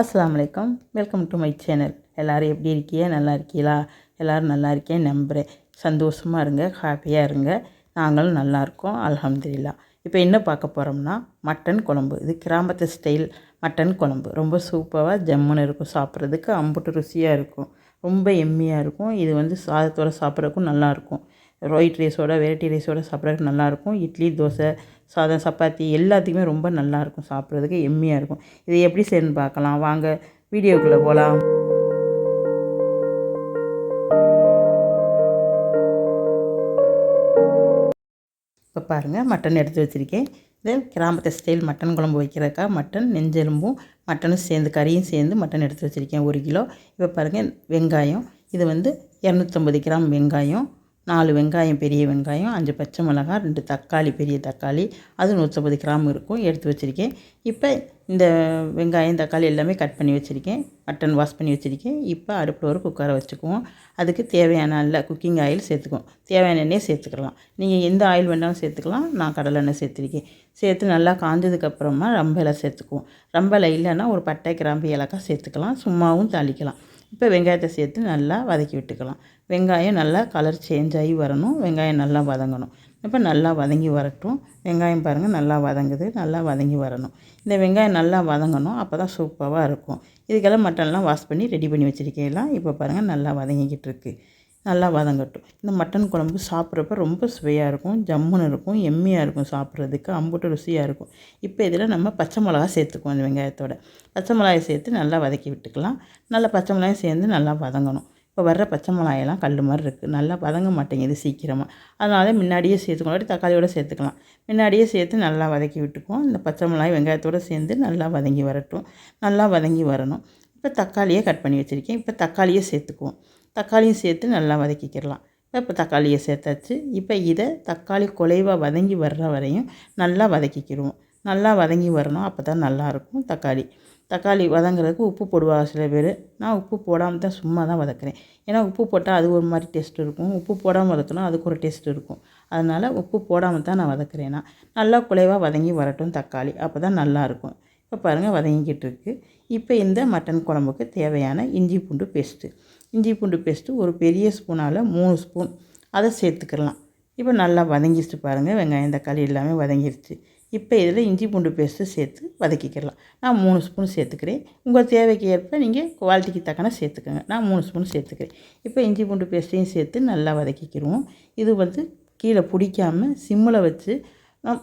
அஸ்ஸலாமு அலைக்கும். Welcome to my channel. எல்லோரும் எப்படி இருக்கீங்க? நல்லா இருக்கீங்களா? எல்லோரும் நல்லா இருக்கேன் நம்புகிறேன். சந்தோஷமாக இருங்க, ஹாப்பியாக இருங்க. நாங்களும் நல்லா இருக்கோம், அல்ஹம்துலில்லாஹ். இப்போ என்ன பார்க்க போகிறோம்னா மட்டன் குழம்பு. இது கிராமத்து ஸ்டைல் மட்டன் குழம்பு. ரொம்ப சூப்பராக ஜம்முன்னு இருக்கும், சாப்பிட்றதுக்கு அம்புட்டு ருசியாக இருக்கும், ரொம்ப எம்மியாக இருக்கும். இது வந்து சாதத்தோடு சாப்பிட்றதுக்கும் நல்லாயிருக்கும். ஒயிட் ரைஸோட வெரைட்டி ரைஸோடு சாப்பிட்றதுக்கு நல்லாயிருக்கும். இட்லி, தோசை, சாதம், சப்பாத்தி எல்லாத்துக்குமே ரொம்ப நல்லாயிருக்கும், சாப்பிட்றதுக்கு எம்மியாக இருக்கும். இது எப்படி செய்யணும்னு பார்க்கலாம் வாங்க, வீடியோக்குள்ளே போகலாம். இப்போ பாருங்கள், மட்டன் எடுத்து வச்சுருக்கேன். இது கிராமத்து ஸ்டைல் மட்டன் குழம்பு வைக்கிறதுக்காக மட்டன் நெஞ்செலும்பும் மட்டனும் சேர்ந்து, கறியும் சேர்ந்து மட்டன் எடுத்து வச்சுருக்கேன் 1 கிலோ. இப்போ பாருங்கள், வெங்காயம் இது வந்து 250 கிராம் வெங்காயம், 4 வெங்காயம், பெரிய வெங்காயம், 5 பச்சை மிளகாய், 2 தக்காளி, பெரிய தக்காளி, அது 150 கிராம் இருக்கும், எடுத்து வச்சுருக்கேன். இப்போ இந்த வெங்காயம், தக்காளி எல்லாமே கட் பண்ணி வச்சுருக்கேன். மட்டன் வாஷ் பண்ணி வச்சுருக்கேன். இப்போ அடுப்பில் ஒரு குக்கரை வச்சுக்குவோம். அதுக்கு தேவையான நல்ல குக்கிங் ஆயில் சேர்த்துக்குவோம். தேவையான எண்ணெய் சேர்த்துக்கலாம். நீங்கள் எந்த ஆயில் வேணாலும் சேர்த்துக்கலாம். நான் கடலை எண்ணெய் சேர்த்துருக்கேன். சேர்த்து நல்லா காஞ்சதுக்கப்புறமா ரம்பலை சேர்த்துக்குவோம். ரம்பலை இல்லைன்னா ஒரு பட்டை, கிராம்பு, ஏலக்காய் சேர்த்துக்கலாம். சும்மாவும் தாளிக்கலாம். இப்போ வெங்காயத்தை சேர்த்து நல்லா வதக்கி விட்டுக்கலாம். வெங்காயம் நல்லா கலர் சேஞ்ச் ஆகி வரணும். வெங்காயம் நல்லா வதங்கணும். இப்போ நல்லா வதங்கி வரட்டும். வெங்காயம் பாருங்கள் நல்லா வதங்குது, நல்லா வதங்கி வரணும். இந்த வெங்காயம் நல்லா வதங்கணும், அப்போ தான் சூப்பராக இருக்கும். இதுக்கெல்லாம் மட்டன்லாம் வாஷ் பண்ணி ரெடி பண்ணி வச்சுருக்கேன். இப்போ பாருங்கள் நல்லா வதங்கிக்கிட்டு இருக்குது. நல்லா வதங்கட்டும். இந்த மட்டன் குழம்பு சாப்பிட்றப்ப ரொம்ப சுவையாக இருக்கும், ஜம்முன்னு இருக்கும், எம்மியாக இருக்கும், சாப்பிட்றதுக்கு அம்புட்டு ருசியாக இருக்கும். இப்போ இதில் நம்ம பச்சை மிளகா சேர்த்துக்குவோம். இந்த வெங்காயத்தோட பச்சை மிளகாயை சேர்த்து நல்லா வதக்கி விட்டுக்கலாம். நல்லா பச்சை மிளகாயும் சேர்ந்து நல்லா வதங்கணும். இப்போ வர்ற பச்சை மிளகாயெல்லாம் கல் மாதிரி இருக்குது, நல்லா வதங்க மாட்டேங்குது சீக்கிரமாக. அதனால முன்னாடியே சேர்த்துக்கணும், தக்காளியோடு சேர்த்துக்கலாம். முன்னாடியே சேர்த்து நல்லா வதக்கி விட்டுக்குவோம். இந்த பச்சை மிளகாய் வெங்காயத்தோடு சேர்ந்து நல்லா வதங்கி வரட்டும். நல்லா வதங்கி வரணும். இப்போ தக்காளியை கட் பண்ணி வச்சுருக்கேன். இப்போ தக்காளியை சேர்த்துக்குவோம். தக்காளியும் சேர்த்து நல்லா வதக்கிக்கிடலாம். இப்போ தக்காளியை சேர்த்தாச்சு. இப்போ இதை தக்காளி குலைவாக வதங்கி வர்ற வரையும் நல்லா வதக்கிக்கிடுவோம். நல்லா வதங்கி வரணும், அப்போ தான் நல்லாயிருக்கும். தக்காளி வதங்குறதுக்கு உப்பு போடுவாங்க சில பேர். நான் உப்பு போடாமல் தான் சும்மா தான் வதக்குறேன். ஏன்னா உப்பு போட்டால் அது ஒரு மாதிரி டேஸ்ட் இருக்கும். உப்பு போடாமல் வதக்கணும், அதுக்கு ஒரு டேஸ்ட் இருக்கும். அதனால் உப்பு போடாமல் தான் நான் வதக்குறேன். நல்லா குலைவாக வதங்கி வரட்டும் தக்காளி, அப்போ தான் நல்லாயிருக்கும். இப்போ பாருங்கள் வதங்கிக்கிட்டு இருக்குது. இப்போ இந்த மட்டன் குழம்புக்கு தேவையான இஞ்சி பூண்டு பேஸ்ட்டு ஒரு பெரிய ஸ்பூனால் 3 ஸ்பூன் அதை சேர்த்துக்கலாம். இப்போ நல்லா வதங்கிடுச்சு பாருங்கள், வெங்காயம் தக்காளி எல்லாமே வதங்கிடுச்சு. இப்போ இதில் இஞ்சி பூண்டு பேஸ்ட்டு சேர்த்து வதக்கிக்கலாம். நான் 3 ஸ்பூன் சேர்த்துக்கிறேன். உங்கள் தேவைக்கு ஏற்ப நீங்கள் குவாலிட்டிக்கு தக்கன சேர்த்துக்கோங்க. நான் 3 ஸ்பூன் சேர்த்துக்கிறேன். இப்போ இஞ்சி பூண்டு பேஸ்ட்டையும் சேர்த்து நல்லா வதக்கிக்கிடுவோம். இது வந்து கீழே பிடிக்காமல் சிம்மில் வச்சு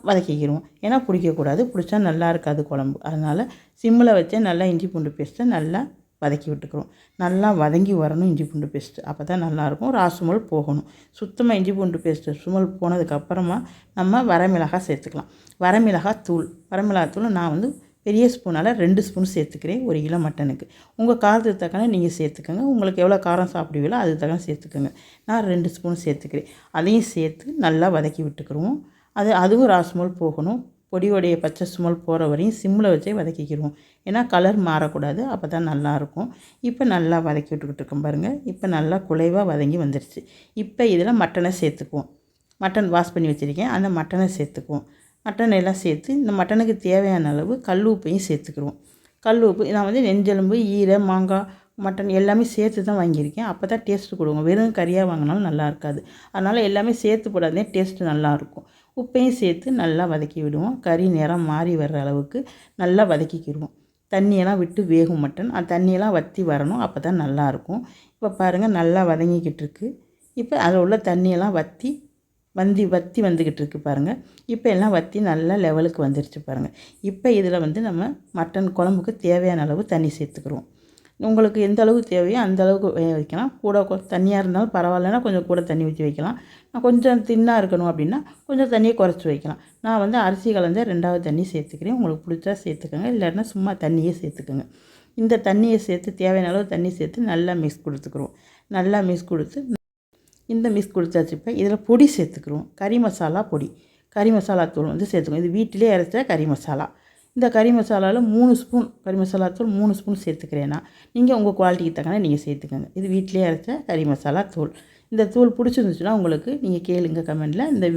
வதக்கிக்கிடுவோம். ஏன்னா பிடிக்கக்கூடாது, பிடிச்சா நல்லா இருக்காது குழம்பு. அதனால் சிம்மில் வச்சு நல்லா இஞ்சி பூண்டு பேஸ்ட்டை நல்லா வதக்கி விட்டுக்கிறோம். நல்லா வதங்கி வரணும் இஞ்சி பூண்டு பேஸ்ட்டு, அப்போ தான் நல்லாயிருக்கும். ராசுமல் போகணும். சுத்தமாக இஞ்சி பூண்டு பேஸ்ட்டு சுமல் போனதுக்கப்புறமா நம்ம வரமிளகாய் சேர்த்துக்கலாம். வரமிளகாத்தூள் நான் வந்து பெரிய ஸ்பூனால் 2 ஸ்பூன் சேர்த்துக்கிறேன் 1 கிலோ மட்டனுக்கு. உங்கள் காரத்துக்கு தக்கன நீங்கள் சேர்த்துக்கோங்க. உங்களுக்கு எவ்வளோ காரம் சாப்பிடுவீங்களோ அதுக்கு தக்கன சேர்த்துக்கோங்க. நான் 2 ஸ்பூன் சேர்த்துக்கிறேன். அதையும் சேர்த்து நல்லா வதக்கி விட்டுக்கிடுவோம். அதுவும் ராசுமல் போகணும். பொடியோடைய பச்சை ஸ்மெல் போகிற வரையும் சிம்மில் வச்சே வதக்கிக்கிடுவோம். ஏன்னா கலர் மாறக்கூடாது, அப்போ தான் நல்லாயிருக்கும். இப்போ நல்லா வதக்கி விட்டுக்கிட்டு இருக்கோம் பாருங்கள். இப்போ நல்லா குலைவாக வதங்கி வந்துடுச்சு. இப்போ இதில் மட்டனை சேர்த்துக்குவோம். மட்டன் வாஷ் பண்ணி வச்சுருக்கேன், அந்த மட்டனை சேர்த்துக்குவோம். மட்டன் எல்லாம் சேர்த்து இந்த மட்டனுக்கு தேவையான அளவு கல் உப்பையும் சேர்த்துக்கிடுவோம். கல் உப்பு நான் வந்து நெஞ்செலும்பு, ஈரை, மாங்காய், மட்டன் எல்லாமே சேர்த்து தான் வாங்கியிருக்கேன். அப்போ தான் டேஸ்ட்டு கொடுங்க. வெறும் கறியாக வாங்கினாலும் நல்லா இருக்காது. அதனால் எல்லாமே சேர்த்து போடாதே, டேஸ்ட்டு நல்லாயிருக்கும். உப்பையும் சேர்த்து நல்லா வதக்கி விடுவோம். கறி நிறம் மாறி வர்ற அளவுக்கு நல்லா வதக்கிக்கிடுவோம். தண்ணியெல்லாம் விட்டு வேகும் மட்டன், அந்த தண்ணியெல்லாம் வற்றி வரணும், அப்போ தான் நல்லாயிருக்கும். இப்போ பாருங்கள் நல்லா வதங்கிக்கிட்டு இருக்குது. இப்போ அதில் உள்ள தண்ணியெல்லாம் வற்றி வந்துக்கிட்டு இருக்குது பாருங்கள். இப்போ எல்லாம் வற்றி நல்லா லெவலுக்கு வந்துருச்சு பாருங்கள். இப்போ இதில் வந்து நம்ம மட்டன் குழம்புக்கு தேவையான அளவு தண்ணி சேர்த்துக்கிறோம். உங்களுக்கு எந்த அளவுக்கு தேவையோ அந்த அளவுக்கு வைக்கலாம். கூட தண்ணியாக இருந்தாலும் பரவாயில்லன்னா கொஞ்சம் கூட தண்ணி ஊற்றி வைக்கலாம். நான் கொஞ்சம் தின்னாக இருக்கணும் அப்படின்னா கொஞ்சம் தண்ணியை குறைச்சி வைக்கலாம். நான் வந்து அரிசி கலந்த 2வது தண்ணி சேர்த்துக்கிறேன். உங்களுக்கு பிடிச்சா சேர்த்துக்கோங்க, இல்லைன்னா சும்மா தண்ணியே சேர்த்துக்கோங்க. இந்த தண்ணியை சேர்த்து தேவையான அளவு தண்ணி சேர்த்து நல்லா மிக்ஸ் கொடுத்துக்குருவோம். நல்லா மிக்ஸ் கொடுத்து இந்த மிக்ஸ் கொடுத்தாச்சு. இப்போ இதில் பொடி சேர்த்துக்குருவோம். கறி மசாலா தூள் வந்து சேர்த்துக்குவோம். இது வீட்டிலே அரைச்ச கறி மசாலா. இந்த கறி மசாலாவில் 3 ஸ்பூன் கறி மசாலா தூள் 3 ஸ்பூன் சேர்த்துக்கிறேன்னா, நீங்கள் உங்கள் குவாலிட்டிக்கு தக்கன நீங்கள் சேர்த்துக்கோங்க. இது வீட்டிலே அரைச்ச கறி மசாலா தூள். இந்த தூள் பிடிச்சிருந்துச்சுன்னா உங்களுக்கு நீங்கள் கேளுங்க கமெண்ட்டில், இந்த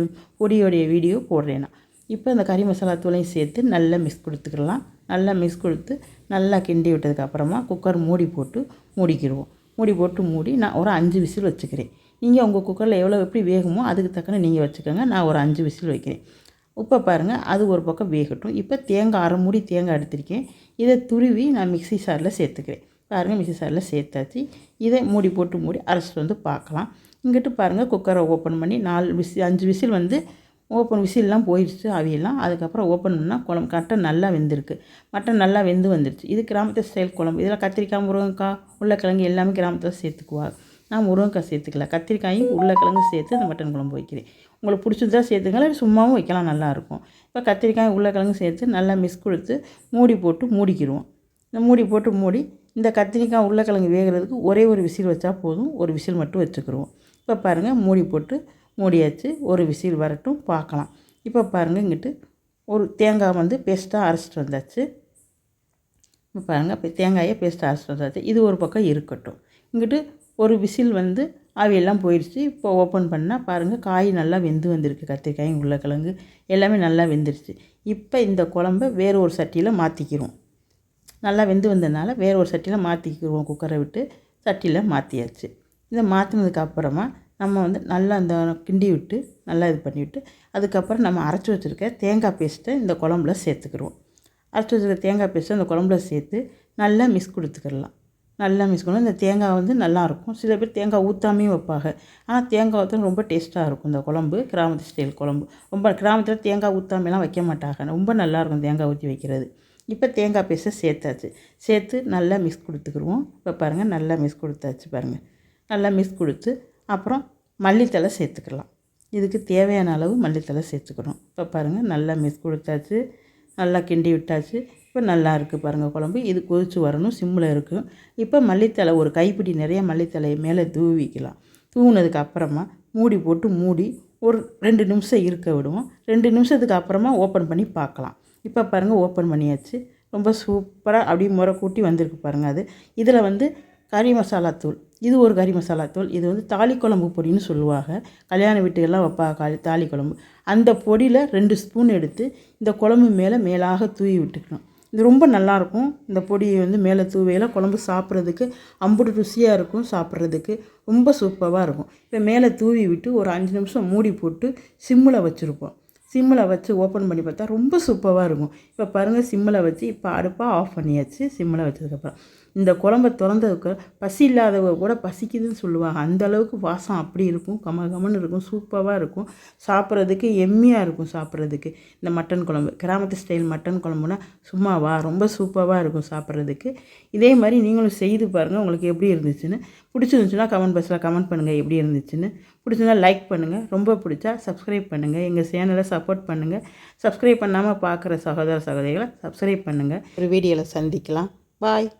பொடியோடைய வீடியோ போடுறேன்னா. இப்போ இந்த கறி மசாலா தூளையும் சேர்த்து நல்லா மிக்ஸ் கொடுத்துக்கலாம். நல்லா மிக்ஸ் கொடுத்து நல்லா கிண்டி விட்டதுக்கப்புறமா குக்கர் மூடி போட்டு மூடிக்கிடுவோம். மூடி நான் ஒரு 5 விசில் வச்சுக்கிறேன். நீங்கள் உங்கள் குக்கரில் எவ்வளோ எப்படி வேகுமோ அதுக்கு தக்கன நீங்கள் வச்சுக்கோங்க. நான் ஒரு 5 விசில் வைக்கிறேன். இப்போ பாருங்கள், அது ஒரு பக்கம் வேகட்டும். இப்போ தேங்காய் அரை மூடி தேங்காய் எடுத்திருக்கேன். இதை துருவி நான் மிக்ஸி சாரில் சேர்த்துக்கிறேன். பாருங்கள், மிக்ஸி சாரில் சேர்த்தாச்சு. இதை மூடி போட்டு அரைச்சிட்டு வந்து பார்க்கலாம். இங்கிட்டு பாருங்கள், குக்கரை ஓப்பன் பண்ணி 5 விசில் வந்து விசில்லாம் போயிடுச்சு அவியெல்லாம். அதுக்கப்புறம் ஓப்பன் பண்ணால் குழம்பு மட்டன் நல்லா வெந்திருக்கு. மட்டன் நல்லா வெந்து வந்துடுச்சு. இது கிராமத்து ஸ்டைல் குழம்பு. இதில் கத்திரிக்காய், முருங்கைக்காய், உருளைக்கிழங்கு எல்லாமே கிராமத்தில் சேர்த்துக்குவாங்க. நான் முருங்கைக்காய் சேர்த்துக்கல, கத்திரிக்காயும் உருளைக்கிழங்கு சேர்த்து அந்த மட்டன் குழம்பு வைக்கிறேன். உங்களுக்கு பிடிச்சதா சேர்த்துங்களா, சும்மாவும் வைக்கலாம், நல்லாயிருக்கும். இப்போ கத்திரிக்காய் உருளைக்கிழங்கு சேர்த்து நல்லா மிக்ஸ் கொடுத்து மூடி போட்டு மூடிக்கிடுவோம். இந்த மூடி போட்டு இந்த கத்திரிக்காய் உருளைக்கிழங்கு வேகிறதுக்கு ஒரே ஒரு விசில் வச்சா போதும். ஒரு விசில் மட்டும் வச்சுக்கிடுவோம். இப்போ பாருங்கள், மூடி போட்டு மூடியாச்சு. ஒரு விசில் வரட்டும், பார்க்கலாம். இப்போ பாருங்கள், இங்கிட்டு ஒரு தேங்காய் வந்து பேஸ்ட்டாக அரைச்சிட்டு வந்தாச்சு. இப்போ பாருங்கள், இப்போ தேங்காயை பேஸ்ட்டாக அரைச்சிட்டு வந்தாச்சு. இது ஒரு பக்கம் இருக்கட்டும். இங்கிட்டு ஒரு விசில் வந்து ஆவியெல்லாம் போயிடுச்சு. இப்போ ஓப்பன் பண்ணால் பாருங்கள், காய் நல்லா வெந்து வந்திருக்கு. கத்திரிக்காயும் உருளைக்கிழங்கு எல்லாமே நல்லா வெந்துருச்சு. இப்போ இந்த குழம்ப வேறு ஒரு சட்டியில் மாற்றிக்கிறோம். நல்லா வெந்து வந்ததுனால வேறு ஒரு சட்டியில் மாற்றிக்கிடுவோம். குக்கரை விட்டு சட்டியில் மாற்றியாச்சு. இதை மாற்றினதுக்கப்புறமா நம்ம வந்து நல்லா அந்த கிண்டி விட்டு நல்லா இது பண்ணிவிட்டு அதுக்கப்புறம் நம்ம அரைச்சி வச்சுருக்க தேங்காய் பேஸ்ட்டை இந்த குழம்புல சேர்த்துக்கிடுவோம். அரைச்சி வச்சுருக்க தேங்காய் பேஸ்ட்டை அந்த குழம்புல சேர்த்து நல்லா மிக்ஸ் கொடுத்துக்கிடலாம். நல்லா மிக்ஸ் பண்ணணும். இந்த தேங்காய் வந்து நல்லாயிருக்கும். சில பேர் தேங்காய் ஊற்றாமையும் வைப்பாங்க. ஆனால் தேங்காய் ஊற்ற ரொம்ப டேஸ்ட்டாக இருக்கும் இந்த குழம்பு. கிராமத்து ஸ்டைல் குழம்பு. ரொம்ப கிராமத்தில் தேங்காய் ஊற்றாமையெல்லாம் வைக்க மாட்டாங்க. ரொம்ப நல்லாயிருக்கும் தேங்காய் ஊற்றி வைக்கிறது. இப்போ தேங்காய் பேஸ்ட்டை சேர்த்தாச்சு. சேர்த்து நல்லா மிக்ஸ் கொடுத்துக்கிடுவோம். இப்போ பாருங்கள், நல்லா மிக்ஸ் கொடுத்தாச்சு. பாருங்கள், நல்லா மிக்ஸ் கொடுத்து அப்புறம் மல்லித்தழை சேர்த்துக்கலாம். இதுக்கு தேவையான அளவு மல்லித்தழை சேர்த்துக்கணும். இப்போ பாருங்கள், நல்லா மிக்ஸ் கொடுத்தாச்சு. நல்லா கிண்டி விட்டாச்சு. இப்போ நல்லா இருக்குது பாருங்கள் குழம்பு. இது கொதித்து வரணும், சிம்மில் இருக்கும். இப்போ மல்லித்தழை ஒரு கைப்பிடி நிறைய மல்லித்தழையை மேலே தூவிக்கலாம். தூவினதுக்கு அப்புறமா மூடி போட்டு ஒரு 2 நிமிஷம் இருக்க விடுவோம். 2 நிமிஷத்துக்கு அப்புறமா ஓப்பன் பண்ணி பார்க்கலாம். இப்போ பாருங்கள், ஓப்பன் பண்ணியாச்சு. ரொம்ப சூப்பராக அப்படியே முறை கூட்டி வந்திருக்கு பாருங்கள். இதில் வந்து கறி மசாலாத்தூள், இது ஒரு கறி மசாலாத்தூள். இது வந்து தாலி குழம்பு பொடின்னு சொல்லுவாங்க. கல்யாண வீட்டுக்கெல்லாம் வைப்பாங்க தாலி குழம்பு. அந்த பொடியில் 2 ஸ்பூன் எடுத்து இந்த குழம்பு மேலாக தூவி விட்டுக்கணும். இது ரொம்ப நல்லாயிருக்கும். இந்த பொடியை வந்து மேலே தூவையில் குழம்பு சாப்பிட்றதுக்கு அம்புட்டு ருசியாக இருக்கும். சாப்பிட்றதுக்கு ரொம்ப சூப்பராக இருக்கும். இப்போ மேலே தூவி விட்டு ஒரு 5 நிமிஷம் மூடி போட்டு சிம்மில் வச்சுருப்போம். சிம்மில் வச்சு ஓப்பன் பண்ணி பார்த்தா ரொம்ப சூப்பராக இருக்கும். இப்போ பாருங்கள், சிம்மில் வச்சு இப்போ அடுப்பாக ஆஃப் பண்ணியாச்சு. சிம்மில் வச்சதுக்கப்புறம் இந்த குழம்ப திறந்ததுக்கு பசி இல்லாதவங்க கூட பசிக்குதுன்னு சொல்லுவாங்க. அந்தளவுக்கு வாசம் அப்படி இருக்கும். கமகமன்னு இருக்கும். சூப்பராக இருக்கும். சாப்பிட்றதுக்கு எம்மியாக இருக்கும். சாப்பிட்றதுக்கு இந்த மட்டன் குழம்பு, கிராமத்து ஸ்டைல் மட்டன் குழம்புனா சும்மாவா ரொம்ப சூப்பராக இருக்கும் சாப்பிட்றதுக்கு. இதே மாதிரி நீங்களும் செய்து பாருங்கள். உங்களுக்கு எப்படி இருந்துச்சுன்னு. பிடிச்சிருந்துச்சுன்னா கமெண்ட் பாக்ஸில் கமெண்ட் பண்ணுங்கள் எப்படி இருந்துச்சுன்னு. பிடிச்சிருந்தா லைக் பண்ணுங்கள். ரொம்ப பிடிச்சா சப்ஸ்கிரைப் பண்ணுங்கள். எங்கள் சேனலை சப்போர்ட் பண்ணுங்கள். சப்ஸ்கிரைப் பண்ணாமல் பார்க்குற சகோதர சகோதரிகளை சப்ஸ்கிரைப் பண்ணுங்கள். ஒரு வீடியோவில் சந்திக்கலாம். பாய்.